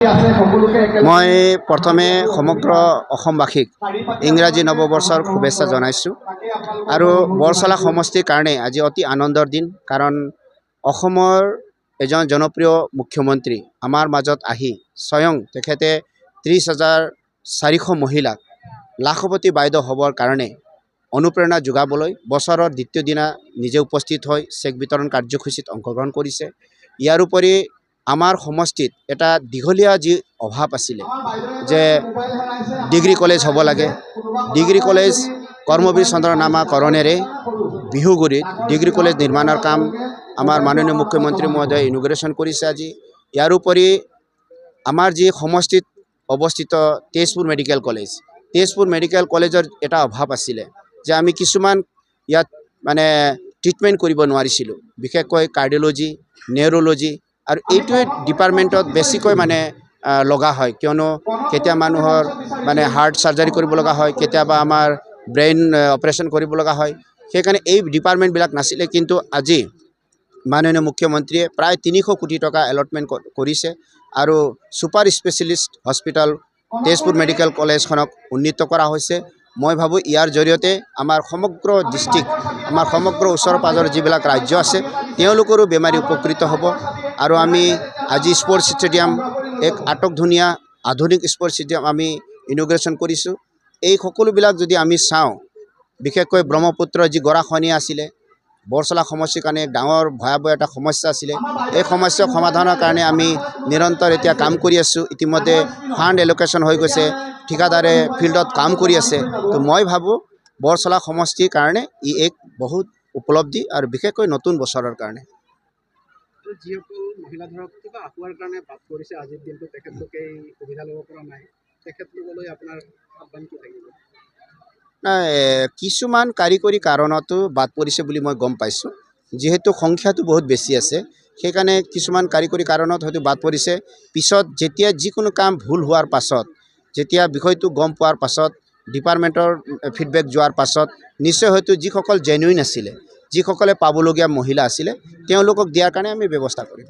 মই প্ৰথমে সমগ্ৰ অসমবাসীক ইংৰাজী নৱবৰ্ষৰ শুভেচ্ছা জনাইছোঁ আৰু বৰচলা সমষ্টিৰ কাৰণে আজি অতি আনন্দৰ দিন কাৰণ অসমৰ এজন জনপ্ৰিয় মুখ্যমন্ত্ৰী আমাৰ মাজত আহি স্বয়ং তেখেতে 30,400 মহিলাক লাখপতি বাইদেউ হ'বৰ কাৰণে অনুপ্ৰেৰণা যোগাবলৈ বছৰৰ দ্বিতীয় দিনা নিজে উপস্থিত হৈ চেক বিতৰণ কাৰ্যসূচীত অংশগ্ৰহণ কৰিছে। ইয়াৰ উপৰি আমাৰ সমষ্টিত এটা দীঘলীয়া যি অভাৱ আছিলে যে ডিগ্ৰী কলেজ হ'ব লাগে, ডিগ্ৰী কলেজ কৰ্মবীৰ চন্দ্ৰ নামাকৰণেৰে বিহুগুৰিত ডিগ্ৰী কলেজ নিৰ্মাণৰ কাম আমাৰ মাননীয় মুখ্যমন্ত্ৰী মহোদয়ে ইনগ্ৰেশ্যন কৰিছে আজি। ইয়াৰ উপৰি আমাৰ যি সমষ্টিত অৱস্থিত তেজপুৰ মেডিকেল কলেজৰ এটা অভাৱ আছিলে যে আমি কিছুমান ইয়াত মানে ট্ৰিটমেণ্ট কৰিব নোৱাৰিছিলোঁ, বিশেষকৈ কাৰ্ডিঅ'লজি, নিউৰ'লজি আৰু এইটোৱে ডিপাৰ্টমেণ্টত বেছিকৈ মানে লগা হয়, কিয়নো কেতিয়া মানুহৰ মানে হাৰ্ট সাৰ্জাৰী কৰিব লগা হয়, কেতিয়াবা আমাৰ ব্ৰেইন অপাৰেশ্যন কৰিব লগা হয়, সেইকাৰণে এই ডিপাৰ্টমেণ্টবিলাক নাছিলে। কিন্তু আজি মাননীয় মুখ্যমন্ত্ৰীয়ে প্ৰায় 300 কোটি টকা এলটমেণ্ট কৰিছে আৰু super specialist hospital Tezpur medical কলেজখনক উন্নীত কৰা হৈছে। মই ভাবোঁ ইয়াৰ জৰিয়তে আমাৰ সমগ্ৰ ডিষ্ট্ৰিক্ট, আমাৰ সমগ্ৰ ওচৰ পাজৰ যিবিলাক ৰাজ্য আছে তেওঁলোকৰো বেমাৰী উপকৃত হ'ব। আৰু আমি আজি স্পৰ্টছ ষ্টেডিয়াম এক আটকধুনীয়া আধুনিক স্পৰ্টছ ষ্টেডিয়াম আমি ইনগ্ৰেশ্যন কৰিছোঁ। এই সকলোবিলাক যদি আমি চাওঁ, বিশেষকৈ ব্ৰহ্মপুত্ৰ যি গৰাখহনীয়া আছিলে বৰচলা সমষ্টিৰ কাৰণে ডাঙৰ ভয়াৱহ এটা সমস্যা আছিলে, এই সমস্যা সমাধানৰ কাৰণে আমি নিৰন্তৰ এতিয়া কাম কৰি আছোঁ। ইতিমধ্যে ফাণ্ড এল'কেশ্যন হৈ গৈছে, ঠিকাদাৰে ফিল্ডত কাম কৰি আছে। তো মই ভাবোঁ বৰচলা সমষ্টিৰ কাৰণে ই এক বহুত উপলব্ধি আৰু বিশেষকৈ নতুন বছৰৰ কাৰণে। যিসকল মহিলা ধৰক কিবা আঁঠুৱাৰ কাৰণে বাদ পৰিছে আজিৰ দিনটো, তেখেতলোকে এই সুবিধা ল'ব পৰা নাই, তেখেতলোকলৈ আপোনাৰ আহ্বান কি থাকিব? কিছুমান কাৰিকৰী কাৰণতো বাদ পৰিছে বুলি মই গম পাইছোঁ, যিহেতু সংখ্যাটো বহুত বেছি আছে, সেইকাৰণে কিছুমান কাৰিকৰী কাৰণত হয়তো বাদ পৰিছে। পিছত যেতিয়া যিকোনো কাম ভুল হোৱাৰ পাছত, যেতিয়া বিষয়টো গম পোৱাৰ পাছত, ডিপাৰ্টমেণ্টৰ ফিডবেক যোৱাৰ পাছত নিশ্চয় হয়তো যিসকল জেনুইন আছিলে, যিসকলে পাবলগীয়া মহিলা আছিলে তেওঁলোকক দিয়াৰ কাৰণে আমি ব্যৱস্থা কৰিম।